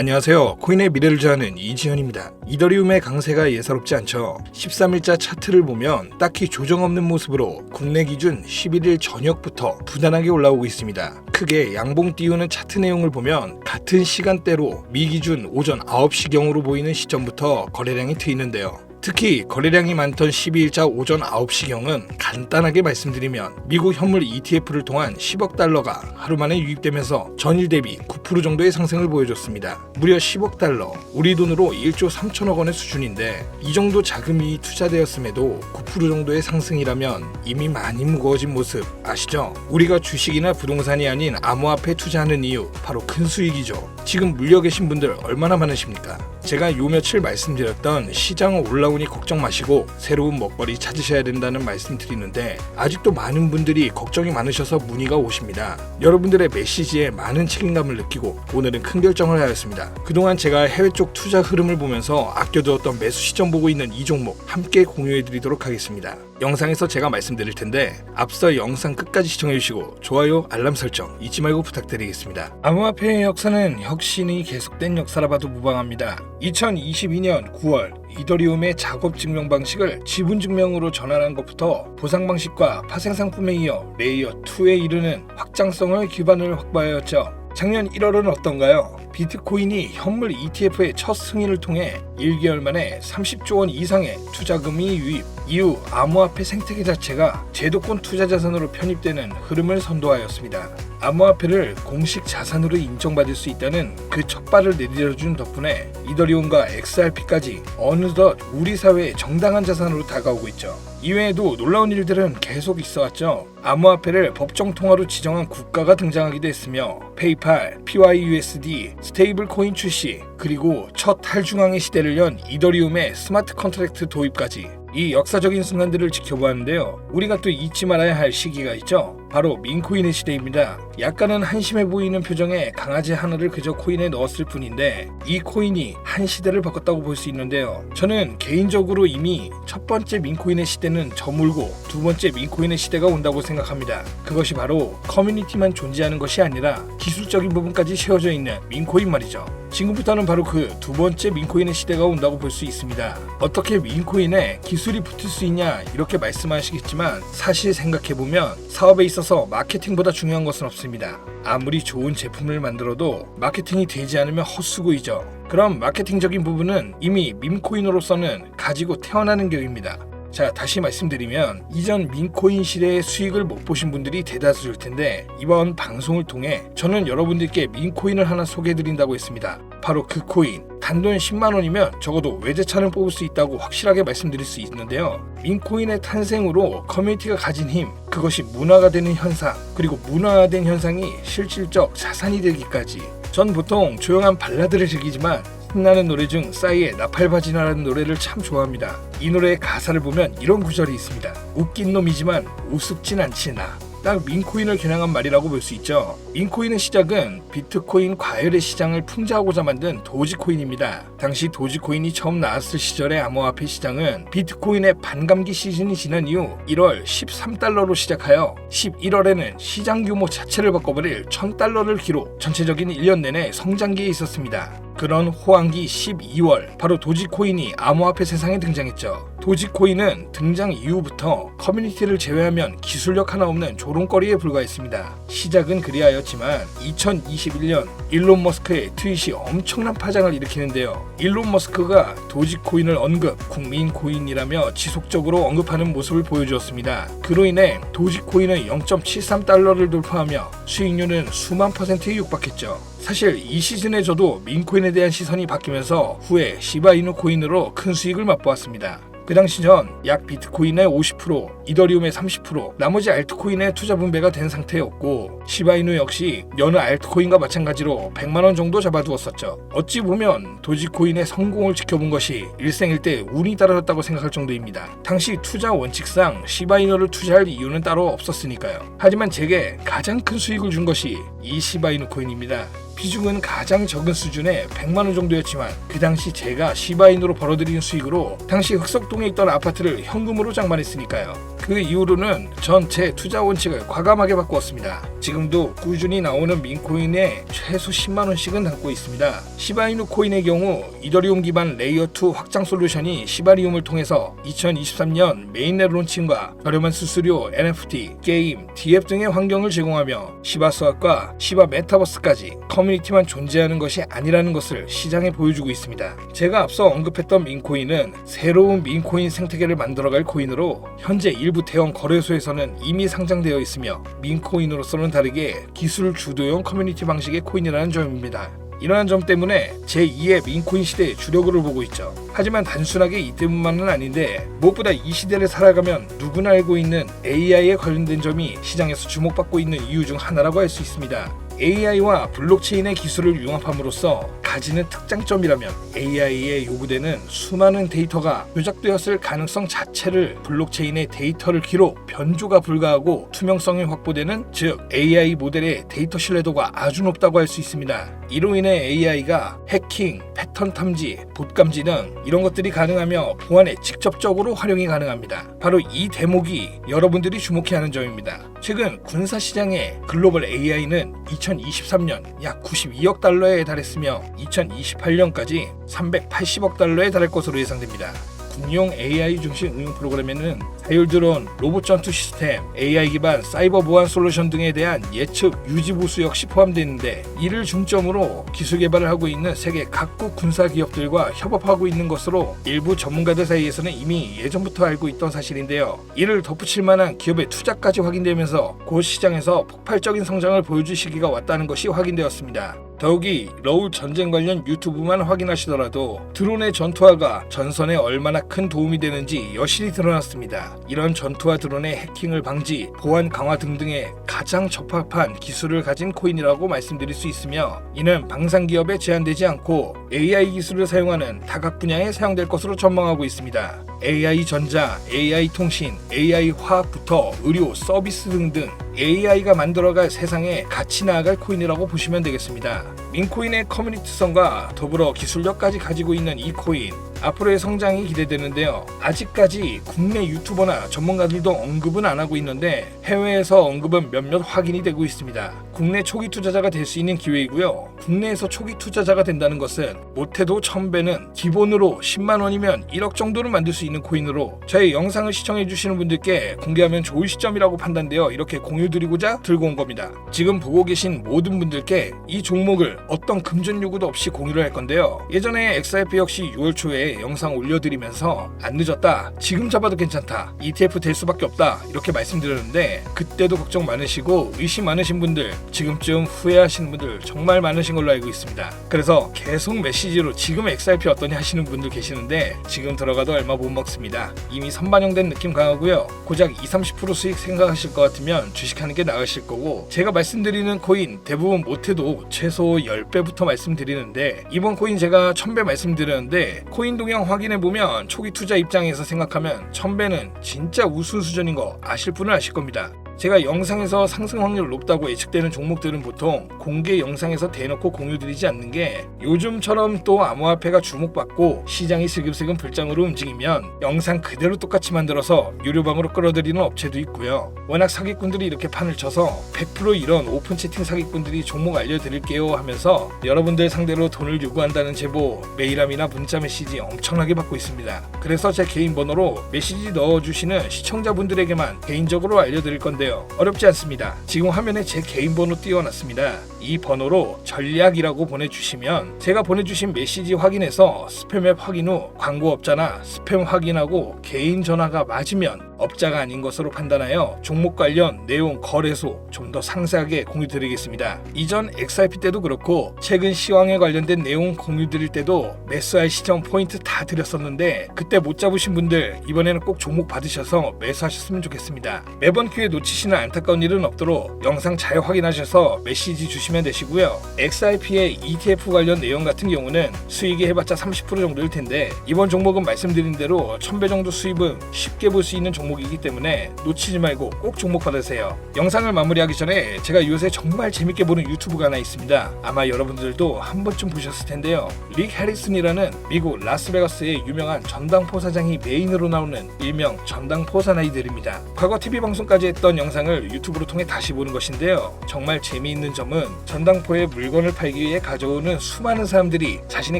안녕하세요. 코인의 미래를 좌하는 이지현입니다. 이더리움의 강세가 예사롭지 않죠. 13일자 차트를 보면 딱히 조정 없는 모습으로 국내 기준 11일 저녁부터 부단하게 올라오고 있습니다. 크게 양봉 띄우는 차트 내용을 보면 같은 시간대로 미 기준 오전 9시경으로 보이는 시점부터 거래량이 트이는데요. 특히 거래량이 많던 12일자 오전 9시경은 간단하게 말씀드리면 미국 현물 ETF를 통한 10억 달러가 하루 만에 유입되면서 전일 대비 9% 정도의 상승을 보여줬습니다. 무려 10억 달러, 우리 돈으로 1조 3천억 원의 수준인데 이 정도 자금이 투자되었음에도 9% 정도의 상승이라면 이미 많이 무거워진 모습 아시죠? 우리가 주식이나 부동산이 아닌 암호화폐에 투자하는 이유 바로 큰 수익이죠. 지금 물려 계신 분들 얼마나 많으십니까? 제가 요 며칠 말씀드렸던 시장 올라오니 걱정 마시고 새로운 먹거리 찾으셔야 된다는 말씀 드리는데 아직도 많은 분들이 걱정이 많으셔서 문의가 오십니다. 여러분들의 메시지에 많은 책임감을 느끼고 오늘은 큰 결정을 하였습니다. 그동안 제가 해외 쪽 투자 흐름을 보면서 아껴두었던 매수 시점 보고 있는 이 종목 함께 공유해 드리도록 하겠습니다. 영상에서 제가 말씀드릴 텐데 앞서 영상 끝까지 시청해 주시고 좋아요, 알람 설정 잊지 말고 부탁드리겠습니다. 암호화폐의 역사는 혁신이 계속된 역사라 봐도 무방합니다. 2022년 9월 이더리움의 작업 증명 방식을 지분 증명으로 전환한 것부터 보상 방식과 파생 상품에 이어 레이어 2에 이르는 확장성을 기반을 확보하였죠. 작년 1월은 어떤가요? 비트코인이 현물 ETF의 첫 승인을 통해 1개월 만에 30조 원 이상의 투자금이 유입, 이후 암호화폐 생태계 자체가 제도권 투자 자산으로 편입되는 흐름을 선도하였습니다. 암호화폐를 공식 자산으로 인정받을 수 있다는 그 첫 발을 내디뎌준 덕분에 이더리움과 XRP까지 어느덧 우리 사회의 정당한 자산으로 다가오고 있죠. 이외에도 놀라운 일들은 계속 있어왔죠. 암호화폐를 법정 통화로 지정한 국가가 등장하기도 했으며 페이팔, PYUSD, 스테이블 코인 출시, 그리고 첫 탈중앙의 시대를 연 이더리움의 스마트 컨트랙트 도입까지 이 역사적인 순간들을 지켜보았는데요. 우리가 또 잊지 말아야 할 시기가 있죠. 바로 민코인의 시대입니다. 약간은 한심해 보이는 표정에 강아지 하나를 그저 코인에 넣었을 뿐인데 이 코인이 한 시대를 바꿨다고 볼 수 있는데요. 저는 개인적으로 이미 첫 번째 민코인의 시대는 저물고 두 번째 민코인의 시대가 온다고 생각합니다. 그것이 바로 커뮤니티만 존재하는 것이 아니라 기술적인 부분까지 채워져 있는 민코인 말이죠. 지금부터는 바로 그 두 번째 민코인의 시대가 온다고 볼 수 있습니다. 어떻게 민코인에 기술이 붙을 수 있냐 이렇게 말씀하시겠지만 사실 생각해보면 사업에 있어서 마케팅보다 중요한 것은 없습니다. 아무리 좋은 제품을 만들어도 마케팅이 되지 않으면 헛수고이죠. 그럼 마케팅적인 부분은 이미 밈코인으로서는 가지고 태어나는 격입니다. 자, 다시 말씀드리면 이전 민코인 시대의 수익을 못 보신 분들이 대다수일 텐데 이번 방송을 통해 저는 여러분들께 민코인을 하나 소개해드린다고 했습니다. 바로 그 코인, 단돈 10만원이면 적어도 외제차는 뽑을 수 있다고 확실하게 말씀드릴 수 있는데요. 민코인의 탄생으로 커뮤니티가 가진 힘, 그것이 문화가 되는 현상, 그리고 문화화된 현상이 실질적 자산이 되기까지. 전 보통 조용한 발라드를 즐기지만 신나는 노래 중 싸이의 나팔바지나라는 노래를 참 좋아합니다. 이 노래의 가사를 보면 이런 구절이 있습니다. 웃긴 놈이지만 우습진 않지 나. 딱 민코인을 겨냥한 말이라고 볼 수 있죠. 민코인의 시작은 비트코인 과열의 시장을 풍자하고자 만든 도지코인입니다. 당시 도지코인이 처음 나왔을 시절의 암호화폐 시장은 비트코인의 반감기 시즌이 지난 이후 1월 13달러로 시작하여 11월에는 시장 규모 자체를 바꿔버릴 1000달러를 기록, 전체적인 1년 내내 성장기에 있었습니다. 그런 호황기 12월, 바로 도지코인이 암호화폐 세상에 등장했죠. 도지코인은 등장 이후부터 커뮤니티를 제외하면 기술력 하나 없는 조롱거리에 불과했습니다. 시작은 그리하였지만 2021년 일론 머스크의 트윗이 엄청난 파장을 일으키는데요. 일론 머스크가 도지코인을 언급, 국민코인이라며 지속적으로 언급하는 모습을 보여주었습니다. 그로 인해 도지코인은 0.73달러를 돌파하며 수익률은 수만 %에 육박했죠. 사실 이 시즌에 저도 민코인에 대한 시선이 바뀌면서 후에 시바이누 코인으로 큰 수익을 맛보았습니다. 그 당시 전 약 비트코인의 50%, 이더리움의 30%, 나머지 알트코인의 투자 분배가 된 상태였고 시바이누 역시 여느 알트코인과 마찬가지로 100만원 정도 잡아두었었죠. 어찌 보면 도지코인의 성공을 지켜본 것이 일생일대 운이 따라졌다고 생각할 정도입니다. 당시 투자 원칙상 시바이누를 투자할 이유는 따로 없었으니까요. 하지만 제게 가장 큰 수익을 준 것이 이 시바이누 코인입니다. 비중은 가장 적은 수준의 100만원 정도였지만 그 당시 제가 시바인으로 벌어들인 수익으로 당시 흑석동에 있던 아파트를 현금으로 장만했으니까요. 그 이후로는 전 제 투자 원칙을 과감하게 바꾸었습니다. 지금도 꾸준히 나오는 민코인에 최소 10만원씩은 담고 있습니다. 시바이누 코인의 경우 이더리움 기반 레이어2 확장 솔루션이 시바리움을 통해서 2023년 메인넷 론칭과 저렴한 수수료, NFT, 게임, DF 등의 환경을 제공하며 시바 수학과 시바 메타버스까지 커뮤니티만 존재하는 것이 아니라는 것을 시장에 보여주고 있습니다. 제가 앞서 언급했던 민코인은 새로운 민코인 생태계를 만들어갈 코인으로 현재 일부 대형 거래소에서는 이미 상장되어 있으며 민코인으로서는 다르게 기술 주도형 커뮤니티 방식의 코인이라는 점입니다. 이러한 점 때문에 제2의 민코인 시대의 주력을 보고 있죠. 하지만 단순하게 이 때문만은 아닌데 무엇보다 이 시대를 살아가면 누구나 알고 있는 AI에 관련된 점이 시장에서 주목받고 있는 이유 중 하나라고 할 수 있습니다. AI와 블록체인의 기술을 융합함으로써 가지는 특장점이라면 AI에 요구되는 수많은 데이터가 조작되었을 가능성 자체를 블록체인의 데이터를 기록, 변조가 불가하고 투명성이 확보되는, 즉 AI 모델의 데이터 신뢰도가 아주 높다고 할 수 있습니다. 이로 인해 AI가 해킹, 패턴 탐지, 봇 감지 등 이런 것들이 가능하며 보안에 직접적으로 활용이 가능합니다. 바로 이 대목이 여러분들이 주목해야 하는 점입니다. 최근 군사 시장의 글로벌 AI는 2023년 약 92억 달러에 달했으며 2028년까지 380억 달러에 달할 것으로 예상됩니다. 군용 AI 중심 응용 프로그램에는 자율 드론, 로봇 전투 시스템, AI 기반 사이버 보안 솔루션 등에 대한 예측 유지 보수 역시 포함되는데, 이를 중점으로 기술 개발을 하고 있는 세계 각국 군사 기업들과 협업하고 있는 것으로 일부 전문가들 사이에서는 이미 예전부터 알고 있던 사실인데요. 이를 덧붙일 만한 기업의 투자까지 확인되면서 곧 시장에서 폭발적인 성장을 보여줄 시기가 왔다는 것이 확인되었습니다. 더욱이 러울 전쟁 관련 유튜브만 확인하시더라도 드론의 전투화가 전선에 얼마나 큰 도움이 되는지 여실히 드러났습니다. 이런 전투화 드론의 해킹을 방지, 보안 강화 등등에 가장 적합한 기술을 가진 코인이라고 말씀드릴 수 있으며, 이는 방산 기업에 제한되지 않고 AI 기술을 사용하는 다각 분야에 사용될 것으로 전망하고 있습니다. AI 전자, AI 통신, AI 화학부터 의료, 서비스 등등 AI가 만들어갈 세상에 같이 나아갈 코인이라고 보시면 되겠습니다. 민코인의 커뮤니티성과 더불어 기술력까지 가지고 있는 이 코인, 앞으로의 성장이 기대되는데요. 아직까지 국내 유튜버나 전문가들도 언급은 안 하고 있는데 해외에서 언급은 몇몇 확인이 되고 있습니다. 국내 초기 투자자가 될 수 있는 기회이고요. 국내에서 초기 투자자가 된다는 것은 못해도 1000배는 기본으로 10만 원이면 1억 정도를 만들 수 있는 코인으로 저희 영상을 시청해주시는 분들께 공개하면 좋을 시점이라고 판단되어 이렇게 공유드리고자 들고 온 겁니다. 지금 보고 계신 모든 분들께 이 종목을 어떤 금전 요구도 없이 공유를 할 건데요. 예전에 XRP 역시 6월 초에 영상 올려드리면서 안 늦었다, 지금 잡아도 괜찮다, ETF 될 수밖에 없다 이렇게 말씀드렸는데, 그때도 걱정 많으시고 의심 많으신 분들, 지금쯤 후회하시는 분들 정말 많으신 걸로 알고 있습니다. 그래서 계속 메시지로 지금 XRP 어떠냐 하시는 분들 계시는데, 지금 들어가도 얼마 못 먹습니다. 이미 선반영된 느낌 강하고요. 고작 20-30% 수익 생각하실 것 같으면 주식하는 게 나으실 거고, 제가 말씀드리는 코인 대부분 못해도 최소 10배부터 말씀드리는데, 이번 코인 제가 1000배 말씀드렸는데 코인 동향 확인해보면 초기 투자 입장에서 생각하면 1000배는 진짜 우수 수준인 거 아실 분은 아실 겁니다. 제가 영상에서 상승 확률 높다고 예측되는 종목들은 보통 공개 영상에서 대놓고 공유드리지 않는 게, 요즘처럼 또 암호화폐가 주목받고 시장이 슬금슬금 불장으로 움직이면 영상 그대로 똑같이 만들어서 유료방으로 끌어들이는 업체도 있고요. 워낙 사기꾼들이 이렇게 판을 쳐서 100% 이런 오픈 채팅 사기꾼들이 종목 알려드릴게요 하면서 여러분들 상대로 돈을 요구한다는 제보, 메일함이나 문자 메시지 엄청나게 받고 있습니다. 그래서 제 개인 번호로 메시지 넣어주시는 시청자분들에게만 개인적으로 알려드릴 건데요. 어렵지 않습니다. 지금 화면에 제 개인 번호 띄워놨습니다. 이 번호로 전략이라고 보내주시면 제가 보내주신 메시지 확인해서 스팸 앱 확인 후 광고업자나 스팸 확인하고 개인 전화가 맞으면 업자가 아닌 것으로 판단하여 종목 관련 내용, 거래소 좀 더 상세하게 공유드리겠습니다. 이전 XRP 때도 그렇고 최근 시황에 관련된 내용 공유드릴 때도 매수할 시점 포인트 다 드렸었는데, 그때 못 잡으신 분들 이번에는 꼭 종목 받으셔서 매수하셨으면 좋겠습니다. 매번 기회 놓치시면 보시는 안타까운 일은 없도록 영상 잘 확인하셔서 메시지 주시면 되시고요. XRP의 ETF 관련 내용 같은 경우는 수익이 해봤자 30% 정도일 텐데 이번 종목은 말씀드린 대로 1000배 정도 수입은 쉽게 볼 수 있는 종목이기 때문에 놓치지 말고 꼭 종목 받으세요. 영상을 마무리하기 전에 제가 요새 정말 재밌게 보는 유튜브가 하나 있습니다. 아마 여러분들도 한 번쯤 보셨을 텐데요. 릭 해리슨이라는 미국 라스베가스의 유명한 전당포 사장이 메인으로 나오는 일명 전당포 사나이들입니다. 과거 TV 방송까지 했던 영상을 유튜브로 통해 다시 보는 것인데요. 정말 재미있는 점은 전당포에 물건을 팔기 위해 가져오는 수많은 사람들이 자신이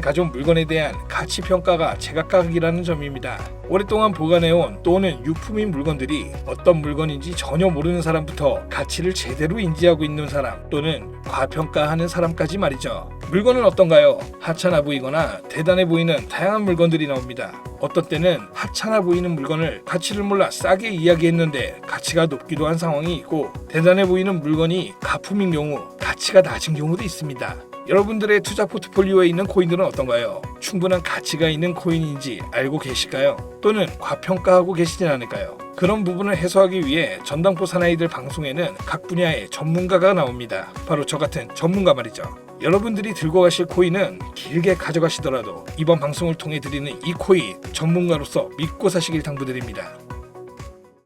가져온 물건에 대한 가치 평가가 제각각이라는 점입니다. 오랫동안 보관해온 또는 유품인 물건들이 어떤 물건인지 전혀 모르는 사람부터 가치를 제대로 인지하고 있는 사람 또는 과평가하는 사람까지 말이죠. 물건은 어떤가요? 하찮아 보이거나 대단해 보이는 다양한 물건들이 나옵니다. 어떤 때는 하찮아 보이는 물건을 가치를 몰라 싸게 이야기했는데 가치가 높기도 한 상황이 있고, 대단해 보이는 물건이 가품인 경우 가치가 낮은 경우도 있습니다. 여러분들의 투자 포트폴리오에 있는 코인들은 어떤가요? 충분한 가치가 있는 코인인지 알고 계실까요? 또는 과평가하고 계시진 않을까요? 그런 부분을 해소하기 위해 전당포 사나이들 방송에는 각 분야의 전문가가 나옵니다. 바로 저 같은 전문가 말이죠. 여러분들이 들고 가실 코인은 길게 가져가시더라도 이번 방송을 통해 드리는 이 코인 전문가로서 믿고 사시길 당부드립니다.